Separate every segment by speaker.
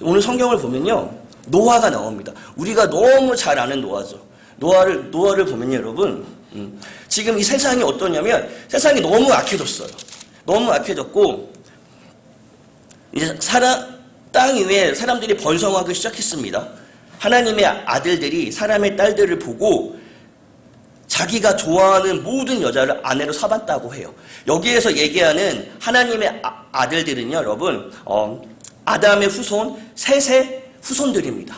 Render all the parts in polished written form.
Speaker 1: 오늘 성경을 보면요, 노아가 나옵니다. 우리가 너무 잘 아는 노아죠. 노아를 보면요, 여러분, 지금 이 세상이 어떠냐면 세상이 너무 악해졌어요. 너무 악해졌고 이제 땅 위에 사람들이 번성하기 시작했습니다. 하나님의 아들들이 사람의 딸들을 보고 자기가 좋아하는 모든 여자를 아내로 삼았다고 해요. 여기에서 얘기하는 하나님의 아들들은요, 여러분, 아담의 후손, 셋의 후손들입니다.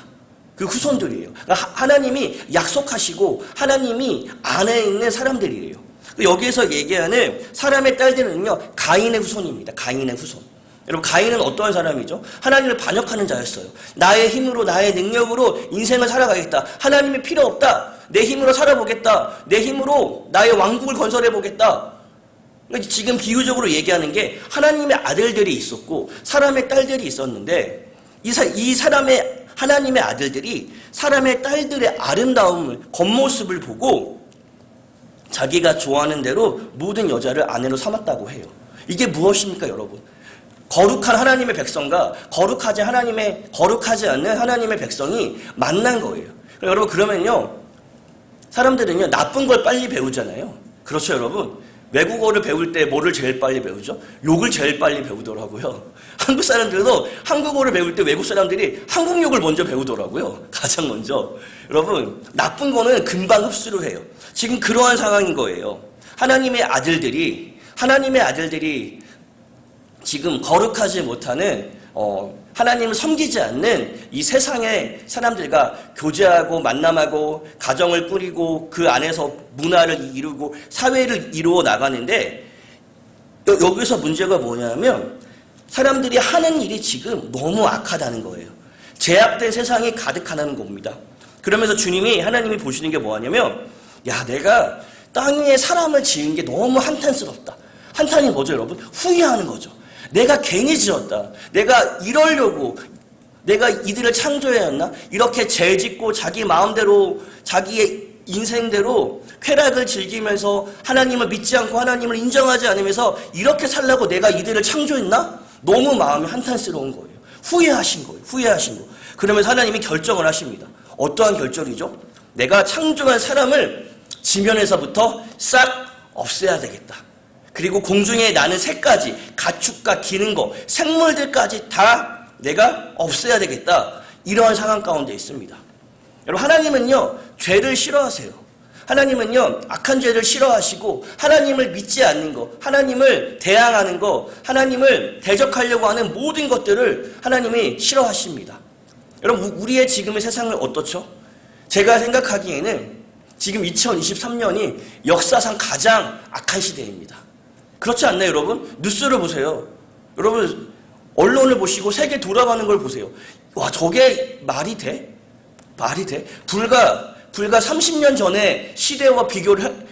Speaker 1: 그 후손들이에요. 그러니까 하나님이 약속하시고 하나님이 안에 있는 사람들이에요. 여기에서 얘기하는 사람의 딸들은요, 가인의 후손입니다. 가인의 후손. 여러분, 가인은 어떠한 사람이죠? 하나님을 반역하는 자였어요. 나의 힘으로, 나의 능력으로 인생을 살아가겠다. 하나님이 필요 없다. 내 힘으로 살아보겠다. 내 힘으로 나의 왕국을 건설해보겠다. 지금 비유적으로 얘기하는 게 하나님의 아들들이 있었고 사람의 딸들이 있었는데 하나님의 아들들이 사람의 딸들의 아름다움을, 겉모습을 보고 자기가 좋아하는 대로 모든 여자를 아내로 삼았다고 해요. 이게 무엇입니까, 여러분? 거룩한 하나님의 백성과 거룩하지 않는 하나님의 백성이 만난 거예요. 여러분, 그러면요, 사람들은요, 나쁜 걸 빨리 배우잖아요. 그렇죠, 여러분? 외국어를 배울 때 뭐를 제일 빨리 배우죠? 욕을 제일 빨리 배우더라고요. 한국 사람들도 한국어를 배울 때 외국 사람들이 한국 욕을 먼저 배우더라고요. 가장 먼저. 여러분, 나쁜 거는 금방 흡수를 해요. 지금 그러한 상황인 거예요. 하나님의 아들들이 지금 거룩하지 못하는 하나님을 섬기지 않는 이 세상의 사람들과 교제하고 만남하고 가정을 꾸리고 그 안에서 문화를 이루고 사회를 이루어 나가는데 여기서 문제가 뭐냐면 사람들이 하는 일이 지금 너무 악하다는 거예요. 제약된 세상이 가득하다는 겁니다. 그러면서 하나님이 보시는 게 뭐하냐면, 야, 내가 땅 위에 사람을 지은 게 너무 한탄스럽다. 한탄이 뭐죠, 여러분? 후회하는 거죠. 내가 괜히 지었다. 내가 이러려고 내가 이들을 창조해야 했나? 이렇게 죄짓고 자기 마음대로 자기의 인생대로 쾌락을 즐기면서 하나님을 믿지 않고 하나님을 인정하지 않으면서 이렇게 살라고 내가 이들을 창조했나? 너무 마음이 한탄스러운 거예요. 후회하신 거예요. 후회하신 거. 그러면서 하나님이 결정을 하십니다. 어떠한 결정이죠? 내가 창조한 사람을 지면에서부터 싹 없애야 되겠다. 그리고 공중에 나는 새까지, 가축과 기는 거, 생물들까지 다 내가 없애야 되겠다. 이러한 상황 가운데 있습니다. 여러분, 하나님은요, 죄를 싫어하세요. 하나님은요, 악한 죄를 싫어하시고 하나님을 믿지 않는 거, 하나님을 대항하는 거, 하나님을 대적하려고 하는 모든 것들을 하나님이 싫어하십니다. 여러분, 우리의 지금의 세상은 어떻죠? 제가 생각하기에는 지금 2023년이 역사상 가장 악한 시대입니다. 그렇지 않나요, 여러분? 뉴스를 보세요. 여러분, 언론을 보시고 세계 돌아가는 걸 보세요. 와, 저게 말이 돼? 말이 돼? 불과 30년 전의 시대와 비교를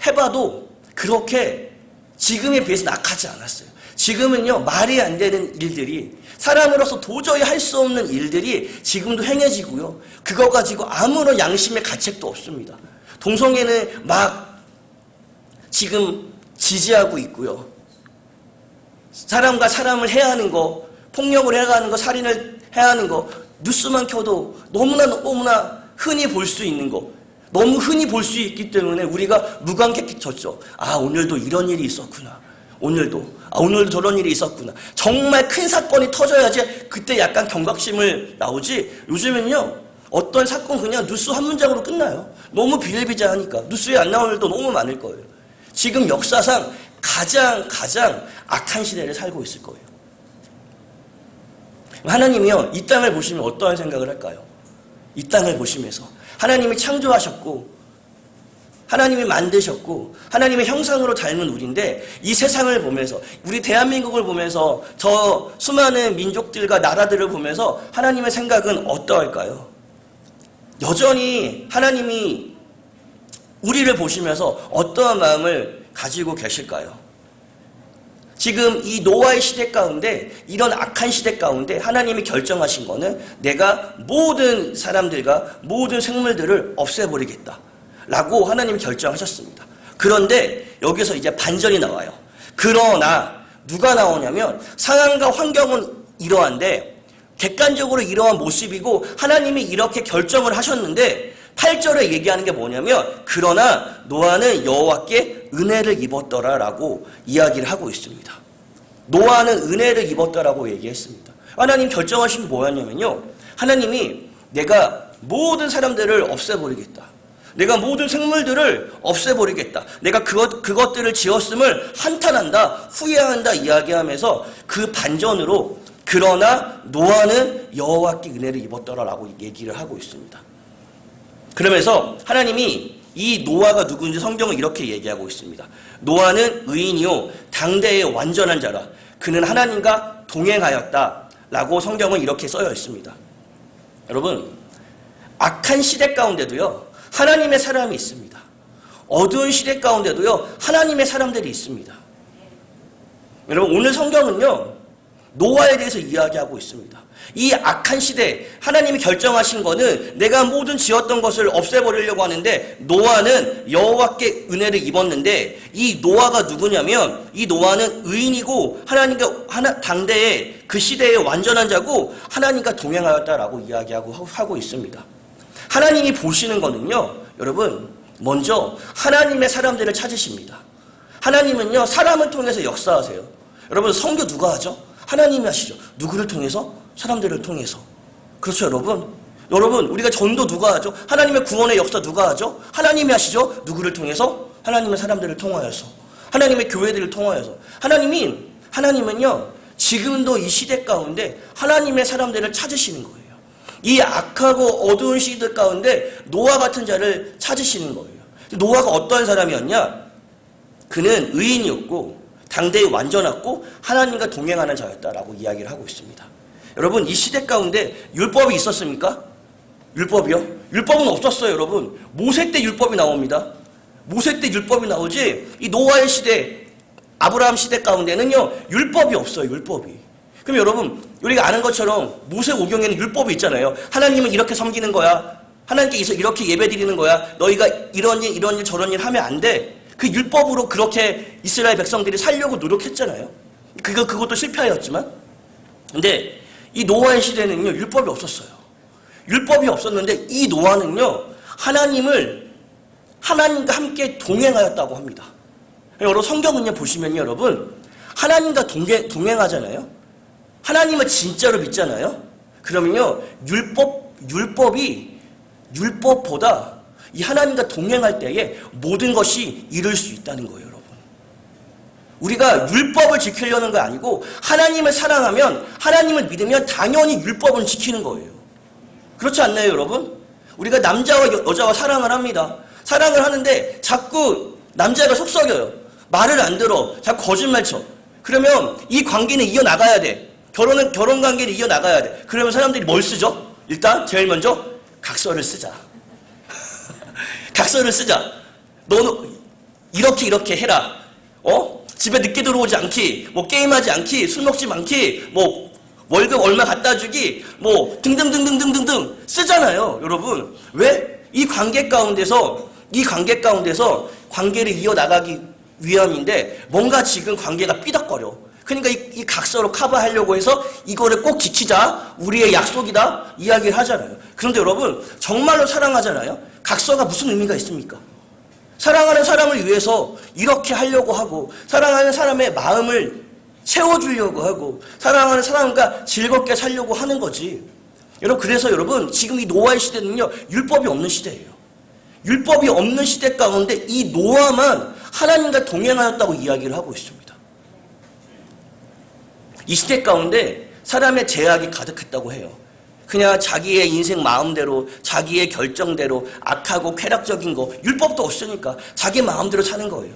Speaker 1: 해봐도 그렇게 지금에 비해서 악하지 않았어요. 지금은요, 말이 안 되는 일들이, 사람으로서 도저히 할 수 없는 일들이 지금도 행해지고요. 그거 가지고 아무런 양심의 가책도 없습니다. 동성애는 막 지금 지지하고 있고요. 사람과 사람을 해하는 거, 폭력을 해가는 거, 살인을 해하는 거, 뉴스만 켜도 너무나 흔히 볼 수 있는 거, 너무 흔히 볼 수 있기 때문에 우리가 무감각해졌죠. 아, 오늘도 이런 일이 있었구나. 오늘도 저런 일이 있었구나. 정말 큰 사건이 터져야지 그때 약간 경각심을 나오지. 요즘은요, 어떤 사건 그냥 뉴스 한 문장으로 끝나요. 너무 비일비재하니까. 뉴스에 안 나올 일도 너무 많을 거예요. 지금 역사상 가장 악한 시대를 살고 있을 거예요. 하나님이요, 이 땅을 보시면 어떠한 생각을 할까요? 이 땅을 보시면서 하나님이 창조하셨고 하나님이 만드셨고 하나님의 형상으로 닮은 우리인데, 이 세상을 보면서, 우리 대한민국을 보면서, 저 수많은 민족들과 나라들을 보면서 하나님의 생각은 어떠할까요? 여전히 하나님이 우리를 보시면서 어떠한 마음을 가지고 계실까요? 지금 이 노아의 시대 가운데, 이런 악한 시대 가운데 하나님이 결정하신 거는 내가 모든 사람들과 모든 생물들을 없애버리겠다 라고 하나님이 결정하셨습니다. 그런데 여기서 이제 반전이 나와요. 그러나 누가 나오냐면, 상황과 환경은 이러한데 객관적으로 이러한 모습이고 하나님이 이렇게 결정을 하셨는데 8절에 얘기하는 게 뭐냐면 그러나 노아는 여호와께 은혜를 입었더라라고 이야기를 하고 있습니다. 노아는 은혜를 입었다라고 얘기했습니다. 하나님 결정하신 게 뭐였냐면요. 하나님이 내가 모든 사람들을 없애버리겠다. 내가 모든 생물들을 없애버리겠다. 내가 그것들을 지었음을 한탄한다, 후회한다 이야기하면서 그 반전으로 그러나 노아는 여호와께 은혜를 입었더라라고 얘기를 하고 있습니다. 그러면서 하나님이 이 노아가 누구인지 성경은 이렇게 얘기하고 있습니다. 노아는 의인이요 당대의 완전한 자라. 그는 하나님과 동행하였다 라고 성경은 이렇게 써여 있습니다. 여러분, 악한 시대 가운데도요 하나님의 사람이 있습니다. 어두운 시대 가운데도요 하나님의 사람들이 있습니다. 여러분, 오늘 성경은요 노아에 대해서 이야기하고 있습니다. 이 악한 시대 하나님이 결정하신 거는 내가 모든 지었던 것을 없애버리려고 하는데 노아는 여호와께 은혜를 입었는데 이 노아가 누구냐면 이 노아는 의인이고 하나님과 당대의 그 시대의 완전한 자고 하나님과 동행하였다라고 이야기하고 하고 있습니다. 하나님이 보시는 거는요 여러분 먼저 하나님의 사람들을 찾으십니다. 하나님은요 사람을 통해서 역사하세요. 여러분 선교 누가 하죠? 하나님이 하시죠. 누구를 통해서? 사람들을 통해서. 그렇죠 여러분? 여러분 우리가 전도 누가 하죠? 하나님의 구원의 역사 누가 하죠? 하나님이 하시죠. 누구를 통해서? 하나님의 사람들을 통하여서. 하나님의 교회들을 통하여서. 하나님은요 지금도 이 시대 가운데 하나님의 사람들을 찾으시는 거예요. 이 악하고 어두운 시대 가운데 노아 같은 자를 찾으시는 거예요. 노아가 어떠한 사람이었냐? 그는 의인이었고 당대에 완전했고 하나님과 동행하는 자였다라고 이야기를 하고 있습니다. 여러분 이 시대 가운데 율법이 있었습니까? 율법이요? 율법은 없었어요 여러분. 모세 때 율법이 나옵니다. 모세 때 율법이 나오지 이 노아의 시대 아브라함 시대 가운데는요 율법이 없어요. 율법이. 그럼 여러분 우리가 아는 것처럼 모세오경에는 율법이 있잖아요. 하나님은 이렇게 섬기는 거야. 하나님께 이렇게 예배드리는 거야. 너희가 이런 일 저런 일 하면 안 돼. 그 율법으로 그렇게 이스라엘 백성들이 살려고 노력했잖아요. 그것도 실패하였지만. 근데 이 노아의 시대는요, 율법이 없었어요. 율법이 없었는데 이 노아는요, 하나님과 함께 동행하였다고 합니다. 여러분 성경은요, 보시면요, 여러분, 하나님과 동행하잖아요. 하나님을 진짜로 믿잖아요. 그러면요, 율법보다 이 하나님과 동행할 때에 모든 것이 이룰 수 있다는 거예요, 여러분. 우리가 율법을 지키려는 거 아니고 하나님을 사랑하면, 하나님을 믿으면 당연히 율법은 지키는 거예요. 그렇지 않나요, 여러분? 우리가 남자와 여자와 사랑을 합니다. 사랑을 하는데 자꾸 남자가 속썩여요. 말을 안 들어. 자꾸 거짓말 쳐. 그러면 이 관계는 이어나가야 돼. 결혼 관계를 이어나가야 돼. 그러면 사람들이 뭘 쓰죠? 일단 제일 먼저 각서를 쓰자. 각서를 쓰자. 너는 이렇게 해라. 집에 늦게 들어오지 않기, 게임하지 않기, 술 먹지 않기, 월급 얼마 갖다 주기, 등등등등등등등 쓰잖아요, 여러분. 왜? 이 관계 가운데서 관계를 이어나가기 위함인데 뭔가 지금 관계가 삐덕거려. 그러니까 이 각서로 커버하려고 해서 이거를 꼭 지키자. 우리의 약속이다. 이야기를 하잖아요. 그런데 여러분, 정말로 사랑하잖아요. 각서가 무슨 의미가 있습니까? 사랑하는 사람을 위해서 이렇게 하려고 하고, 사랑하는 사람의 마음을 채워주려고 하고, 사랑하는 사람과 즐겁게 살려고 하는 거지. 여러분, 그래서 여러분, 지금 이 노아의 시대는요, 율법이 없는 시대예요. 율법이 없는 시대 가운데 이 노아만 하나님과 동행하였다고 이야기를 하고 있습니다. 이 시대 가운데 사람의 죄악이 가득했다고 해요. 그냥 자기의 인생 마음대로, 자기의 결정대로 악하고 쾌락적인 거, 율법도 없으니까 자기 마음대로 사는 거예요.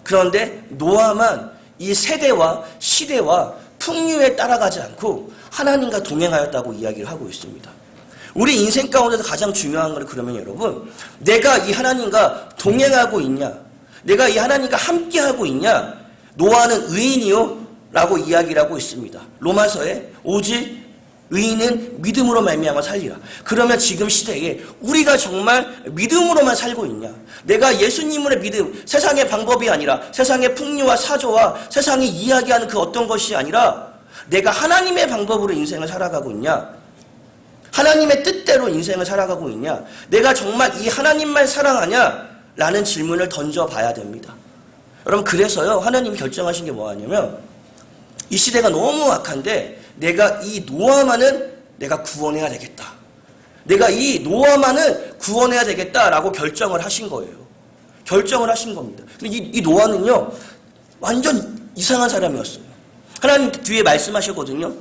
Speaker 1: 그런데 노아만 이 세대와 시대와 풍류에 따라가지 않고 하나님과 동행하였다고 이야기를 하고 있습니다. 우리 인생 가운데서 가장 중요한 건 그러면 여러분, 내가 이 하나님과 동행하고 있냐? 내가 이 하나님과 함께하고 있냐? 노아는 의인이요? 라고 이야기를 하고 있습니다. 로마서에 오직 의인은 믿음으로 말미암아 살리라. 그러면 지금 시대에 우리가 정말 믿음으로만 살고 있냐? 내가 예수님의 믿음, 세상의 방법이 아니라 세상의 풍류와 사조와 세상이 이야기하는 그 어떤 것이 아니라 내가 하나님의 방법으로 인생을 살아가고 있냐? 하나님의 뜻대로 인생을 살아가고 있냐? 내가 정말 이 하나님만 사랑하냐? 라는 질문을 던져봐야 됩니다. 여러분, 그래서요, 하나님이 결정하신 게 뭐냐면, 이 시대가 너무 악한데 내가 이 노아만은 내가 구원해야 되겠다. 내가 이 노아만은 구원해야 되겠다라고 결정을 하신 거예요. 결정을 하신 겁니다. 근데 이 노아는요, 완전 이상한 사람이었어요. 하나님 뒤에 말씀하셨거든요.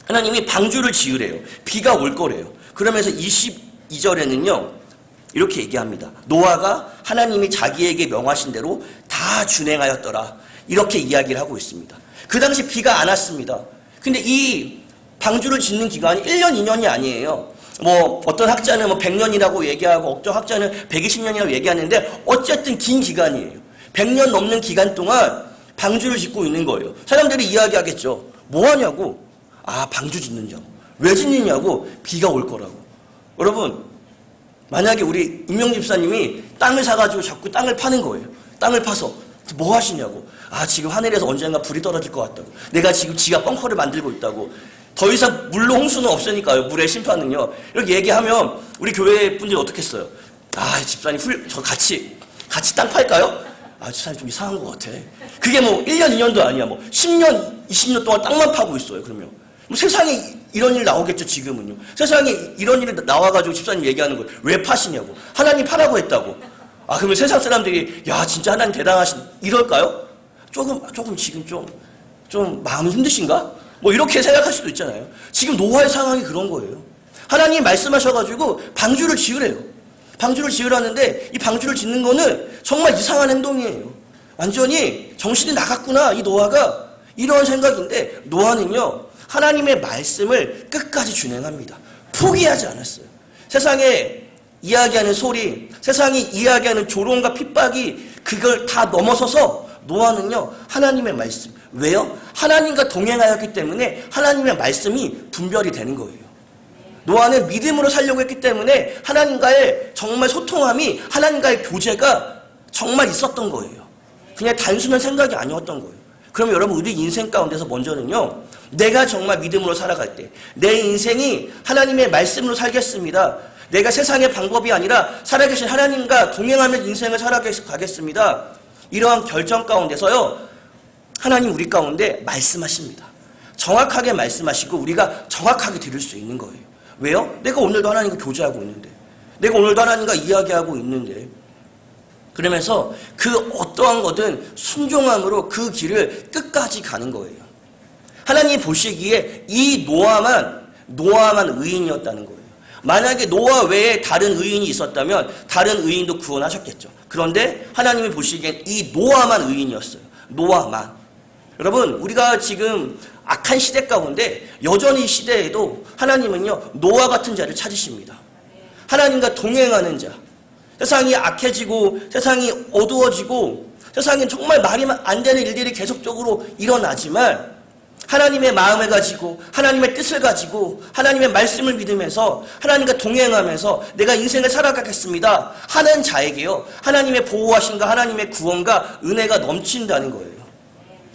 Speaker 1: 하나님이 방주를 지으래요. 비가 올 거래요. 그러면서 22절에는요, 이렇게 얘기합니다. 노아가 하나님이 자기에게 명하신 대로 다 준행하였더라. 이렇게 이야기를 하고 있습니다. 그 당시 비가 안 왔습니다. 근데 이 방주를 짓는 기간이 1년, 2년이 아니에요. 뭐 어떤 학자는 100년이라고 얘기하고 어떤 학자는 120년이라고 얘기하는데 어쨌든 긴 기간이에요. 100년 넘는 기간 동안 방주를 짓고 있는 거예요. 사람들이 이야기하겠죠. 뭐 하냐고. 아, 방주 짓느냐고. 왜 짓느냐고. 비가 올 거라고. 여러분, 만약에 우리 임명 집사님이 땅을 사가지고 자꾸 땅을 파는 거예요. 땅을 파서 뭐 하시냐고. 아, 지금 하늘에서 언젠가 불이 떨어질 것 같다고. 내가 지금 지하 벙커를 만들고 있다고. 더 이상 물로 홍수는 없으니까요. 물의 심판은요. 이렇게 얘기하면 우리 교회 분들이 어떻게 했어요? 아, 집사님 저 같이 땅 팔까요? 아, 집사님 좀 이상한 것 같아. 그게 뭐 1년, 2년도 아니야. 뭐 10년, 20년 동안 땅만 파고 있어요. 그러면. 뭐 세상에 이런 일 나오겠죠, 지금은요. 세상에 이런 일이 나와가지고 집사님 얘기하는 거예요. 왜 파시냐고. 하나님 파라고 했다고. 아, 그러면 세상 사람들이, 야, 진짜 하나님 대단하신, 이럴까요? 조금 지금 좀 마음이 힘드신가? 뭐 이렇게 생각할 수도 있잖아요. 지금 노아의 상황이 그런 거예요. 하나님 말씀하셔가지고 방주를 지으래요. 방주를 지으라는데 이 방주를 짓는 거는 정말 이상한 행동이에요. 완전히 정신이 나갔구나, 이 노아가. 이런 생각인데 노아는요, 하나님의 말씀을 끝까지 준행합니다. 포기하지 않았어요. 세상에 이야기하는 소리, 세상이 이야기하는 조롱과 핍박이 그걸 다 넘어서서 노아는요, 하나님의 말씀. 왜요? 하나님과 동행하였기 때문에 하나님의 말씀이 분별이 되는 거예요. 노아는 믿음으로 살려고 했기 때문에 하나님과의 정말 소통함이, 하나님과의 교제가 정말 있었던 거예요. 그냥 단순한 생각이 아니었던 거예요. 그럼 여러분, 우리 인생 가운데서 먼저는요, 내가 정말 믿음으로 살아갈 때 내 인생이 하나님의 말씀으로 살겠습니다. 내가 세상의 방법이 아니라 살아계신 하나님과 동행하면서 인생을 살아가겠습니다. 이러한 결정 가운데서요, 하나님 우리 가운데 말씀하십니다. 정확하게 말씀하시고 우리가 정확하게 들을 수 있는 거예요. 왜요? 내가 오늘도 하나님과 교제하고 있는데, 내가 오늘도 하나님과 이야기하고 있는데, 그러면서 그 어떠한 거든 순종함으로 그 길을 끝까지 가는 거예요. 하나님이 보시기에 이 노아만 의인이었다는 거예요. 만약에 노아 외에 다른 의인이 있었다면 다른 의인도 구원하셨겠죠. 그런데 하나님이 보시기엔 이 노아만 의인이었어요. 노아만. 여러분, 우리가 지금 악한 시대 가운데 여전히 이 시대에도 하나님은요, 노아 같은 자를 찾으십니다. 하나님과 동행하는 자. 세상이 악해지고 세상이 어두워지고 세상에 정말 말이 안 되는 일들이 계속적으로 일어나지만 하나님의 마음을 가지고 하나님의 뜻을 가지고 하나님의 말씀을 믿으면서 하나님과 동행하면서 내가 인생을 살아가겠습니다 하는 자에게요, 하나님의 보호하심과 하나님의 구원과 은혜가 넘친다는 거예요.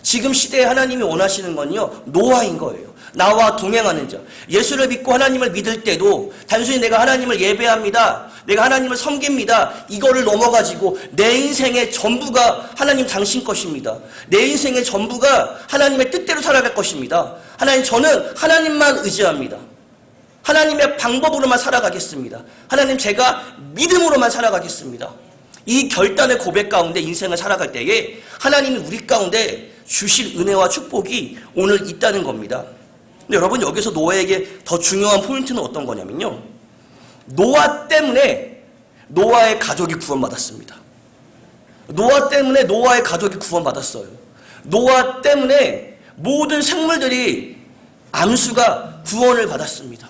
Speaker 1: 지금 시대에 하나님이 원하시는 건요, 노아인 거예요. 나와 동행하는 자. 예수를 믿고 하나님을 믿을 때도 단순히 내가 하나님을 예배합니다, 내가 하나님을 섬깁니다, 이거를 넘어가지고 내 인생의 전부가 하나님 당신 것입니다. 내 인생의 전부가 하나님의 뜻대로 살아갈 것입니다. 하나님, 저는 하나님만 의지합니다. 하나님의 방법으로만 살아가겠습니다. 하나님, 제가 믿음으로만 살아가겠습니다. 이 결단의 고백 가운데 인생을 살아갈 때에 하나님이 우리 가운데 주실 은혜와 축복이 오늘 있다는 겁니다. 근데 여러분, 여기서 노아에게 더 중요한 포인트는 어떤 거냐면요, 노아 때문에 노아의 가족이 구원받았습니다. 노아 때문에 노아의 가족이 구원받았어요. 노아 때문에 모든 생물들이, 암수가 구원을 받았습니다.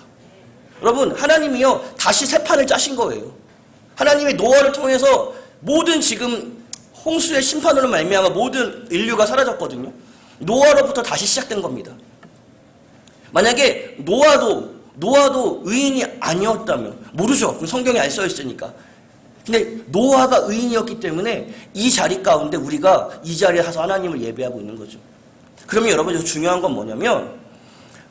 Speaker 1: 여러분, 하나님이요, 다시 새 판을 짜신 거예요. 하나님이 노아를 통해서 모든 지금 홍수의 심판으로 말미암아 모든 인류가 사라졌거든요. 노아로부터 다시 시작된 겁니다. 만약에 노아도 의인이 아니었다면, 모르죠. 성경에 안 써 있으니까. 근데 노아가 의인이었기 때문에 이 자리 가운데 우리가 이 자리에 가서 하나님을 예배하고 있는 거죠. 그러면 여러분 중요한 건 뭐냐면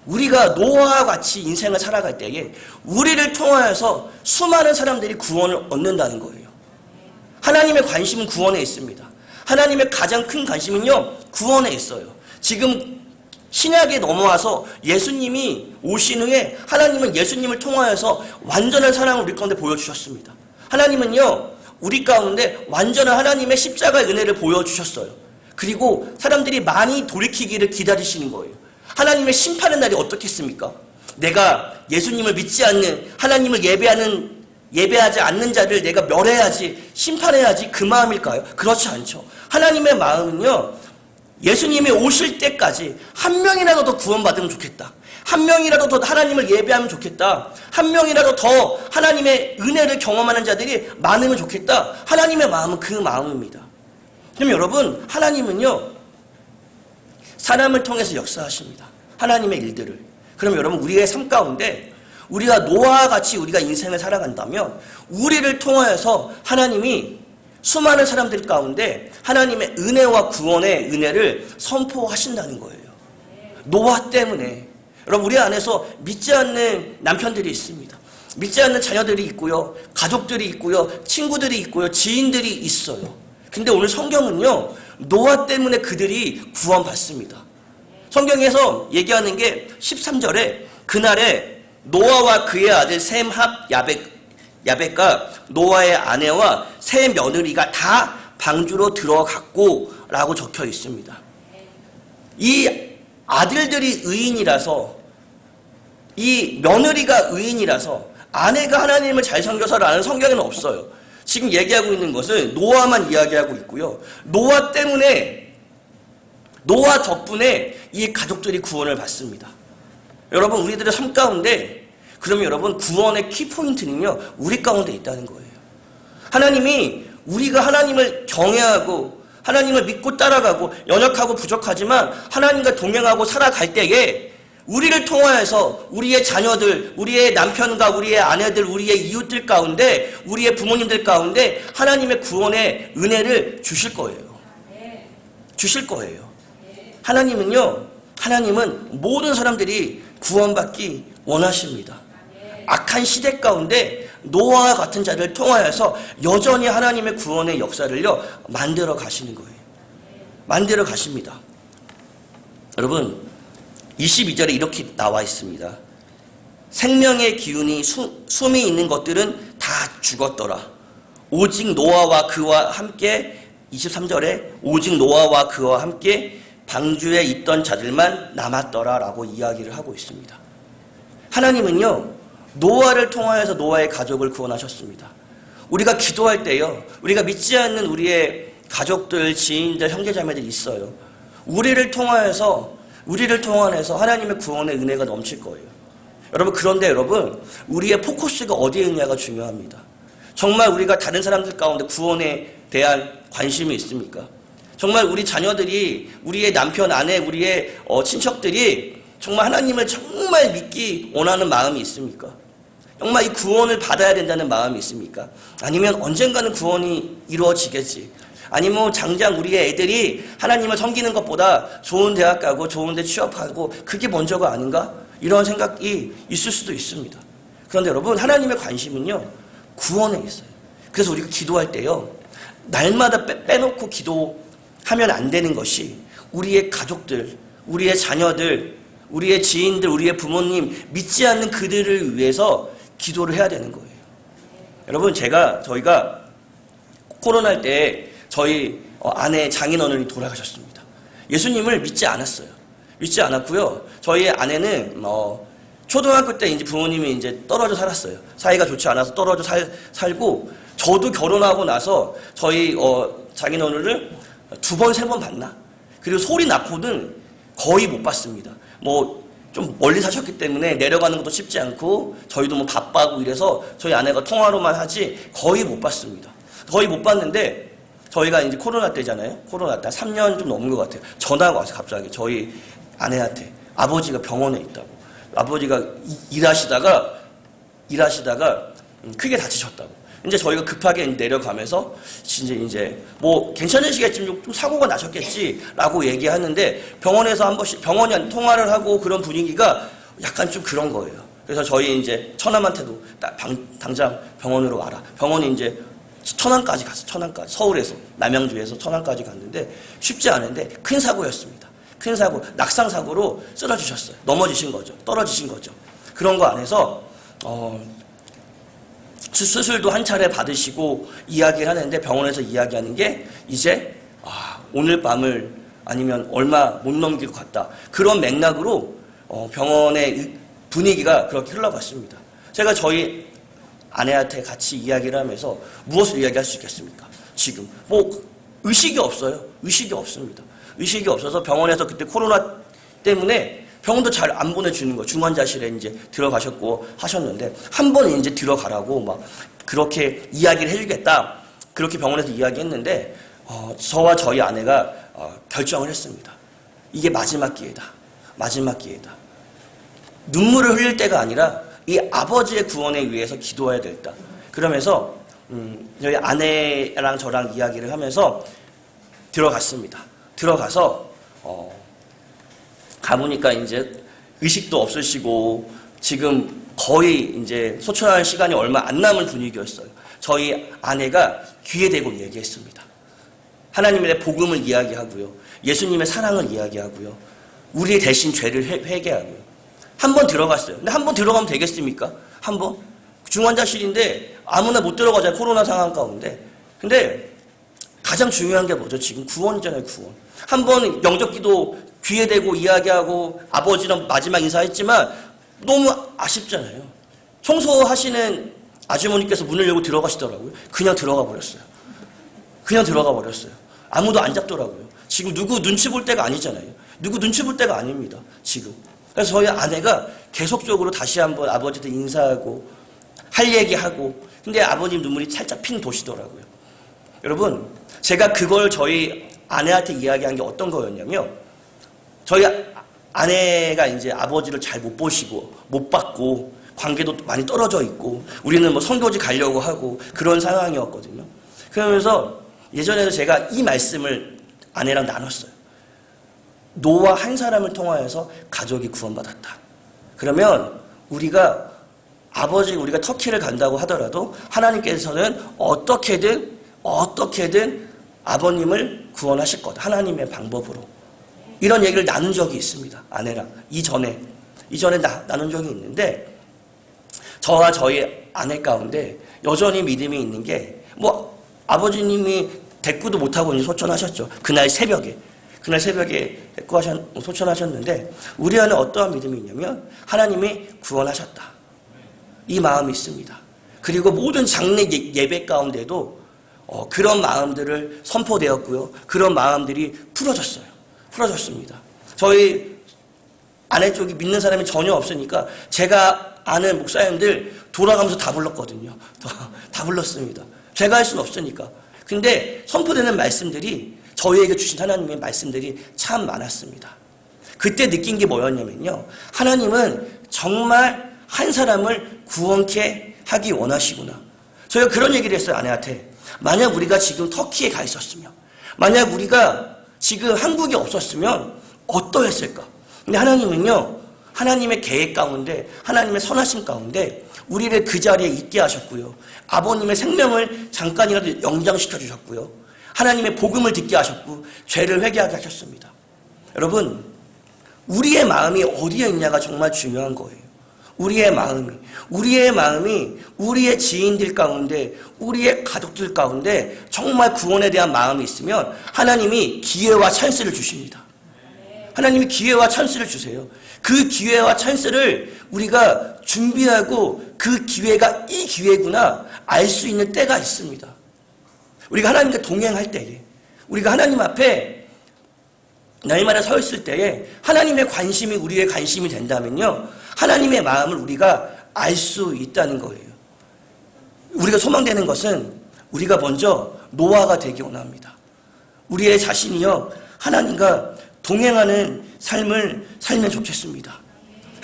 Speaker 1: 우리가 노아와 같이 인생을 살아갈 때에 우리를 통하여서 수많은 사람들이 구원을 얻는다는 거예요. 하나님의 관심은 구원에 있습니다. 하나님의 가장 큰 관심은요, 구원에 있어요. 지금 신약에 넘어와서 예수님이 오신 후에 하나님은 예수님을 통하여서 완전한 사랑을 우리 가운데 보여주셨습니다. 하나님은요, 우리 가운데 완전한 하나님의 십자가의 은혜를 보여주셨어요. 그리고 사람들이 많이 돌이키기를 기다리시는 거예요. 하나님의 심판의 날이 어떻겠습니까? 내가 예수님을 믿지 않는, 하나님을 예배하지 않는 자를 내가 멸해야지, 심판해야지, 그 마음일까요? 그렇지 않죠. 하나님의 마음은요, 예수님이 오실 때까지 한 명이라도 더 구원받으면 좋겠다. 한 명이라도 더 하나님을 예배하면 좋겠다. 한 명이라도 더 하나님의 은혜를 경험하는 자들이 많으면 좋겠다. 하나님의 마음은 그 마음입니다. 그럼 여러분, 하나님은요, 사람을 통해서 역사하십니다. 하나님의 일들을. 그럼 여러분, 우리의 삶 가운데 우리가 노아와 같이 우리가 인생을 살아간다면 우리를 통하여서 하나님이 수많은 사람들 가운데 하나님의 은혜와 구원의 은혜를 선포하신다는 거예요. 노아 때문에. 여러분, 우리 안에서 믿지 않는 남편들이 있습니다. 믿지 않는 자녀들이 있고요. 가족들이 있고요. 친구들이 있고요. 지인들이 있어요. 근데 오늘 성경은요, 노아 때문에 그들이 구원받습니다. 성경에서 얘기하는 게 13절에 그날에 노아와 그의 아들 셈, 합, 야벳과 노아의 아내와 세 며느리가 다 방주로 들어갔고 라고 적혀 있습니다. 이 아들들이 의인이라서, 이 며느리가 의인이라서 아내가 하나님을 잘 섬겨서라는 성경에는 없어요. 지금 얘기하고 있는 것은 노아만 이야기하고 있고요. 노아 덕분에 이 가족들이 구원을 받습니다. 여러분, 우리들의 삶 가운데, 그러면 여러분, 구원의 키포인트는요, 우리 가운데 있다는 거예요. 하나님이 우리가 하나님을 경외하고 하나님을 믿고 따라가고 연약하고 부족하지만 하나님과 동행하고 살아갈 때에 우리를 통하여서 우리의 자녀들, 우리의 남편과 우리의 아내들, 우리의 이웃들 가운데, 우리의 부모님들 가운데 하나님의 구원의 은혜를 주실 거예요. 주실 거예요. 하나님은 모든 사람들이 구원받기 원하십니다. 악한 시대 가운데 노아와 같은 자를 통하여서 여전히 하나님의 구원의 역사를요, 만들어 가시는 거예요. 만들어 가십니다. 여러분, 22절에 이렇게 나와 있습니다. 생명의 기운이 숨이 있는 것들은 다 죽었더라. 오직 노아와 그와 함께, 23절에 오직 노아와 그와 함께 방주에 있던 자들만 남았더라 라고 이야기를 하고 있습니다. 하나님은요, 노아를 통하여서 노아의 가족을 구원하셨습니다. 우리가 기도할 때요, 우리가 믿지 않는 우리의 가족들, 지인들, 형제자매들이 있어요. 우리를 통하여서 하나님의 구원의 은혜가 넘칠 거예요. 여러분, 그런데 여러분, 우리의 포커스가 어디에 있냐가 중요합니다. 정말 우리가 다른 사람들 가운데 구원에 대한 관심이 있습니까? 정말 우리 자녀들이, 우리의 남편, 아내, 우리의 친척들이 정말 하나님을 정말 믿기 원하는 마음이 있습니까? 정말 이 구원을 받아야 된다는 마음이 있습니까? 아니면 언젠가는 구원이 이루어지겠지. 아니면 당장 우리의 애들이 하나님을 섬기는 것보다 좋은 대학 가고 좋은 데 취업하고 그게 먼저가 아닌가? 이런 생각이 있을 수도 있습니다. 그런데 여러분, 하나님의 관심은요, 구원에 있어요. 그래서 우리가 기도할 때요, 날마다 빼놓고 기도하면 안 되는 것이 우리의 가족들, 우리의 자녀들, 우리의 지인들, 우리의 부모님, 믿지 않는 그들을 위해서 기도를 해야 되는 거예요. 여러분, 저희가 코로나 때 저희 아내 장인어른이 돌아가셨습니다. 예수님을 믿지 않았어요. 믿지 않았고요. 저희 아내는 초등학교 때 이제 부모님이 이제 떨어져 살았어요. 사이가 좋지 않아서 떨어져 살고, 저도 결혼하고 나서 저희 장인어른을 2번, 3번 봤나? 그리고 소리 낳고는 거의 못 봤습니다. 좀 멀리 사셨기 때문에 내려가는 것도 쉽지 않고 저희도 바빠고 이래서 저희 아내가 통화로만 하지 거의 못 봤습니다. 거의 못 봤는데 저희가 이제 코로나 때잖아요. 코로나 때 3년 좀 넘은 것 같아요. 전화가 와서 갑자기 저희 아내한테 아버지가 병원에 있다고. 아버지가 일하시다가 크게 다치셨다고. 이제 저희가 급하게 내려가면서 이제 뭐 괜찮으시겠지, 좀 사고가 나셨겠지라고 얘기하는데 병원에서 한 번씩 병원이 통화를 하고 그런 분위기가 약간 좀 그런 거예요. 그래서 저희 이제 처남한테도 당장 병원으로 와라. 병원이 이제 천안까지 갔어. 천안까지. 서울에서 남양주에서 천안까지 갔는데 쉽지 않은데 큰 사고였습니다. 큰 사고, 낙상 사고로 쓰러지셨어요. 넘어지신 거죠. 떨어지신 거죠. 그런 거 안에서 수술도 한 차례 받으시고 이야기를 하는데 병원에서 이야기하는 게 이제 오늘 밤을 아니면 얼마 못 넘길 것 같다. 그런 맥락으로 병원의 분위기가 그렇게 흘러갔습니다. 제가 저희 아내한테 같이 이야기를 하면서 무엇을 이야기할 수 있겠습니까? 지금 뭐 의식이 없어요. 의식이 없습니다. 의식이 없어서 병원에서 그때 코로나 때문에 병원도 잘 안 보내주는 거예요. 중환자실에 이제 들어가셨고 하셨는데 한 번 이제 들어가라고 막 그렇게 이야기를 해주겠다. 그렇게 병원에서 이야기했는데 저와 저희 아내가 결정을 했습니다. 이게 마지막 기회다. 마지막 기회다. 눈물을 흘릴 때가 아니라 이 아버지의 구원에 위해서 기도해야 되겠다. 그러면서 저희 아내랑 저랑 이야기를 하면서 들어갔습니다. 들어가서 가보니까 이제 의식도 없으시고 지금 거의 이제 소천할 시간이 얼마 안 남은 분위기였어요. 저희 아내가 귀에 대고 얘기했습니다. 하나님의 복음을 이야기하고요. 예수님의 사랑을 이야기하고요. 우리 대신 죄를 회개하고요. 한 번 들어갔어요. 근데 한 번 들어가면 되겠습니까? 한 번? 중환자실인데 아무나 못 들어가잖아요. 코로나 상황 가운데. 근데 가장 중요한 게 뭐죠? 지금 구원이잖아요. 구원. 한 번 영접기도 귀에 대고 이야기하고 아버지랑 마지막 인사했지만 너무 아쉽잖아요. 청소하시는 아주머니께서 문을 열고 들어가시더라고요. 그냥 들어가 버렸어요. 그냥 들어가 버렸어요. 아무도 안 잡더라고요. 지금 누구 눈치 볼 때가 아니잖아요. 누구 눈치 볼 때가 아닙니다. 지금. 그래서 저희 아내가 계속적으로 다시 한번 아버지한테 인사하고 할 얘기하고 근데 아버님 눈물이 살짝 핑 도시더라고요. 여러분 제가 그걸 저희 아내한테 이야기한 게 어떤 거였냐면 저희 아내가 이제 아버지를 잘 못 보시고 못 봤고 관계도 많이 떨어져 있고 우리는 뭐 선교지 가려고 하고 그런 상황이었거든요. 그러면서 예전에도 제가 이 말씀을 아내랑 나눴어요. 노아 한 사람을 통하여서 가족이 구원받았다. 그러면 우리가 우리가 터키를 간다고 하더라도 하나님께서는 어떻게든 아버님을 구원하실 거다. 하나님의 방법으로. 이런 얘기를 나눈 적이 있습니다. 아내랑. 이전에 나눈 적이 있는데 저와 저희 아내 가운데 여전히 믿음이 있는 게 뭐 아버지님이 대꾸도 못하고 이제 소천하셨죠. 그날 새벽에 소천하셨는데 우리 안에 어떠한 믿음이 있냐면 하나님이 구원하셨다. 이 마음이 있습니다. 그리고 모든 장례 예배 가운데도 그런 마음들을 선포되었고요. 그런 마음들이 풀어졌습니다. 저희 아내 쪽이 믿는 사람이 전혀 없으니까 제가 아는 목사님들 돌아가면서 다 불렀거든요. 다 불렀습니다. 제가 할 수는 없으니까. 근데 선포되는 말씀들이 저희에게 주신 하나님의 말씀들이 참 많았습니다. 그때 느낀 게 뭐였냐면요. 하나님은 정말 한 사람을 구원케 하기 원하시구나. 저희가 그런 얘기를 했어요. 아내한테. 만약 우리가 지금 터키에 가 있었으면 만약 우리가 지금 한국에 없었으면 어떠했을까? 근데 하나님은요. 하나님의 계획 가운데 하나님의 선하심 가운데 우리를 그 자리에 있게 하셨고요. 아버님의 생명을 잠깐이라도 연장시켜 주셨고요. 하나님의 복음을 듣게 하셨고 죄를 회개하게 하셨습니다. 여러분 우리의 마음이 어디에 있냐가 정말 중요한 거예요. 우리의 마음이 우리의 지인들 가운데 우리의 가족들 가운데 정말 구원에 대한 마음이 있으면 하나님이 기회와 찬스를 주십니다. 하나님이 기회와 찬스를 주세요. 그 기회와 찬스를 우리가 준비하고 그 기회가 이 기회구나 알 수 있는 때가 있습니다. 우리가 하나님과 동행할 때에 우리가 하나님 앞에 날마다 서 있을 때에 하나님의 관심이 우리의 관심이 된다면요. 하나님의 마음을 우리가 알 수 있다는 거예요. 우리가 소망되는 것은 우리가 먼저 노아가 되기 원합니다. 우리의 자신이요. 하나님과 동행하는 삶을 살면 좋겠습니다.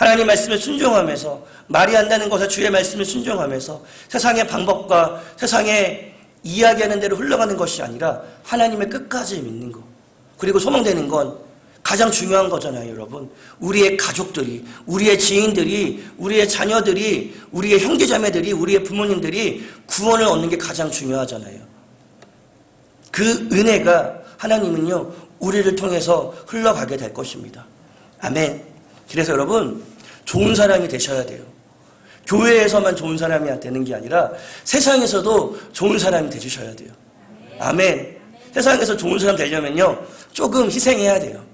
Speaker 1: 하나님 말씀을 순종하면서 말이 안 되는 것에 주의 말씀을 순종하면서 세상의 방법과 세상의 이야기하는 대로 흘러가는 것이 아니라 하나님의 끝까지 믿는 것. 그리고 소망되는 건 가장 중요한 거잖아요, 여러분. 우리의 가족들이, 우리의 지인들이, 우리의 자녀들이, 우리의 형제자매들이, 우리의 부모님들이 구원을 얻는 게 가장 중요하잖아요. 그 은혜가 하나님은요, 우리를 통해서 흘러가게 될 것입니다. 아멘. 그래서 여러분, 좋은 사람이 되셔야 돼요. 교회에서만 좋은 사람이 되는 게 아니라 세상에서도 좋은 사람이 되주셔야 돼요. 아멘. 세상에서 좋은 사람 되려면요, 조금 희생해야 돼요.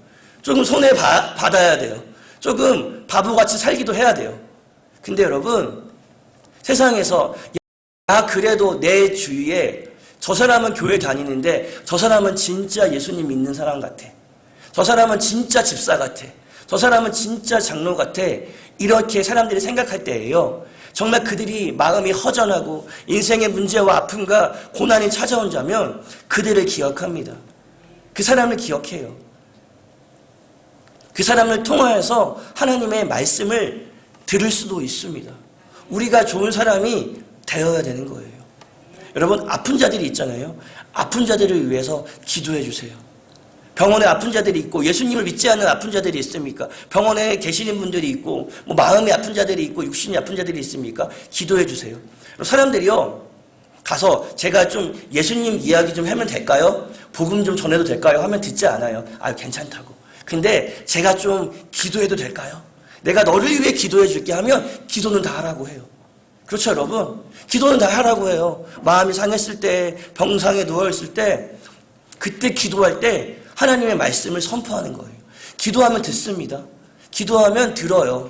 Speaker 1: 조금 손해 받아야 돼요. 조금 바보같이 살기도 해야 돼요. 근데 여러분, 세상에서 그래도 내 주위에 저 사람은 교회 다니는데 저 사람은 진짜 예수님 믿는 사람 같아. 저 사람은 진짜 집사 같아. 저 사람은 진짜 장로 같아. 이렇게 사람들이 생각할 때예요, 정말 그들이 마음이 허전하고 인생의 문제와 아픔과 고난이 찾아온 자면 그들을 기억합니다. 그 사람을 기억해요. 그 사람을 통하여서 하나님의 말씀을 들을 수도 있습니다. 우리가 좋은 사람이 되어야 되는 거예요. 여러분, 아픈 자들이 있잖아요. 아픈 자들을 위해서 기도해 주세요. 병원에 아픈 자들이 있고 예수님을 믿지 않는 아픈 자들이 있습니까? 병원에 계시는 분들이 있고 마음이 아픈 자들이 있고 육신이 아픈 자들이 있습니까? 기도해 주세요. 사람들이요, 가서 제가 좀 예수님 이야기 좀 하면 될까요? 복음 좀 전해도 될까요? 하면 듣지 않아요. 괜찮다고. 근데 제가 좀 기도해도 될까요? 내가 너를 위해 기도해 줄게 하면 기도는 다 하라고 해요. 그렇죠, 여러분? 기도는 다 하라고 해요. 마음이 상했을 때, 병상에 누워있을 때, 그때 기도할 때 하나님의 말씀을 선포하는 거예요. 기도하면 듣습니다. 기도하면 들어요.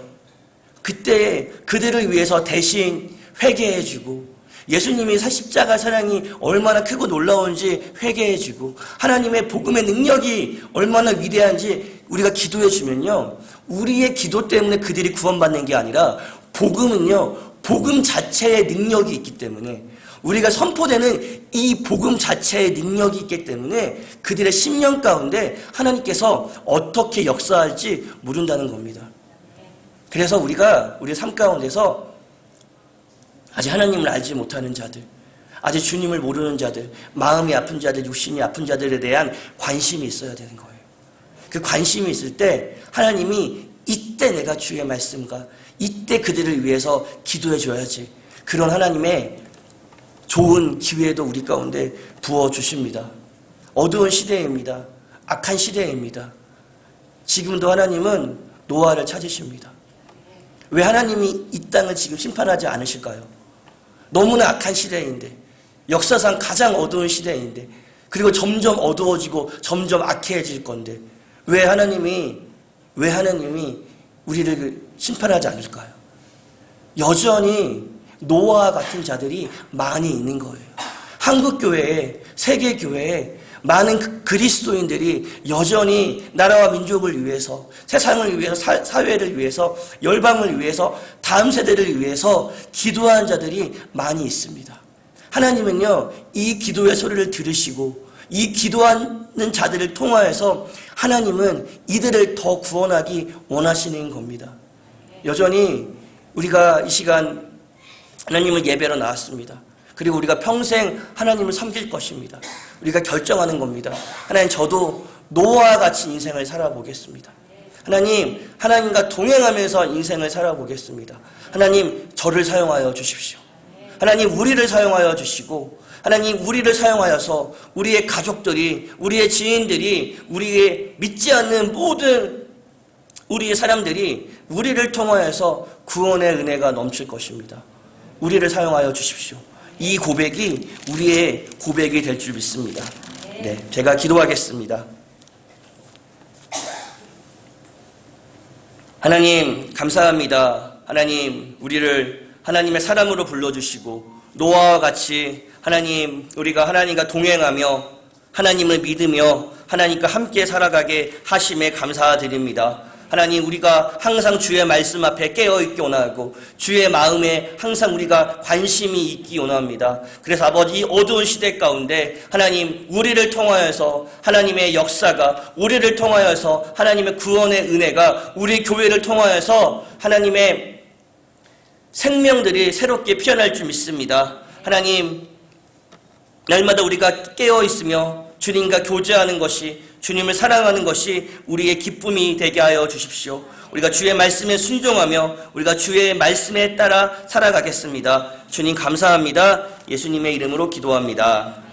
Speaker 1: 그때 그들을 위해서 대신 회개해주고, 예수님이 십자가 사랑이 얼마나 크고 놀라운지 회개해주고, 하나님의 복음의 능력이 얼마나 위대한지 우리가 기도해주면요, 우리의 기도 때문에 그들이 구원받는 게 아니라 복음은요, 복음 자체의 능력이 있기 때문에, 우리가 선포되는 이 복음 자체의 능력이 있기 때문에 그들의 심령 가운데 하나님께서 어떻게 역사할지 모른다는 겁니다. 그래서 우리가 우리 삶 가운데서 아직 하나님을 알지 못하는 자들, 아직 주님을 모르는 자들, 마음이 아픈 자들, 육신이 아픈 자들에 대한 관심이 있어야 되는 거예요. 그 관심이 있을 때 하나님이 이때 내가 주의 말씀과 이때 그들을 위해서 기도해 줘야지, 그런 하나님의 좋은 기회도 우리 가운데 부어주십니다. 어두운 시대입니다. 악한 시대입니다. 지금도 하나님은 노아를 찾으십니다. 왜 하나님이 이 땅을 지금 심판하지 않으실까요? 너무나 악한 시대인데, 역사상 가장 어두운 시대인데, 그리고 점점 어두워지고 점점 악해질 건데 왜 하나님이 우리를 심판하지 않을까요? 여전히 노아 같은 자들이 많이 있는 거예요. 한국교회에, 세계교회에 많은 그리스도인들이 여전히 나라와 민족을 위해서, 세상을 위해서, 사회를 위해서, 열방을 위해서, 다음 세대를 위해서 기도하는 자들이 많이 있습니다. 하나님은요, 이 기도의 소리를 들으시고 이 기도하는 자들을 통하여서 하나님은 이들을 더 구원하기 원하시는 겁니다. 여전히 우리가 이 시간 하나님을 예배로 나왔습니다. 그리고 우리가 평생 하나님을 섬길 것입니다. 우리가 결정하는 겁니다. 하나님, 저도 노아와 같이 인생을 살아보겠습니다. 하나님, 하나님과 동행하면서 인생을 살아보겠습니다. 하나님, 저를 사용하여 주십시오. 하나님, 우리를 사용하여 주시고, 하나님, 우리를 사용하여서 우리의 가족들이, 우리의 지인들이, 우리의 믿지 않는 모든 우리의 사람들이 우리를 통하여서 구원의 은혜가 넘칠 것입니다. 우리를 사용하여 주십시오. 이 고백이 우리의 고백이 될 줄 믿습니다. 네, 제가 기도하겠습니다. 하나님, 감사합니다. 하나님, 우리를 하나님의 사람으로 불러주시고 노아와 같이 하나님, 우리가 하나님과 동행하며 하나님을 믿으며 하나님과 함께 살아가게 하심에 감사드립니다. 하나님, 우리가 항상 주의 말씀 앞에 깨어있기 원하고 주의 마음에 항상 우리가 관심이 있기 원합니다. 그래서 아버지, 어두운 시대 가운데 하나님, 우리를 통하여서 하나님의 역사가, 우리를 통하여서 하나님의 구원의 은혜가, 우리 교회를 통하여서 하나님의 생명들이 새롭게 피어날 줄 믿습니다. 하나님, 날마다 우리가 깨어있으며 주님과 교제하는 것이, 주님을 사랑하는 것이 우리의 기쁨이 되게 하여 주십시오. 우리가 주의 말씀에 순종하며 우리가 주의 말씀에 따라 살아가겠습니다. 주님 감사합니다. 예수님의 이름으로 기도합니다.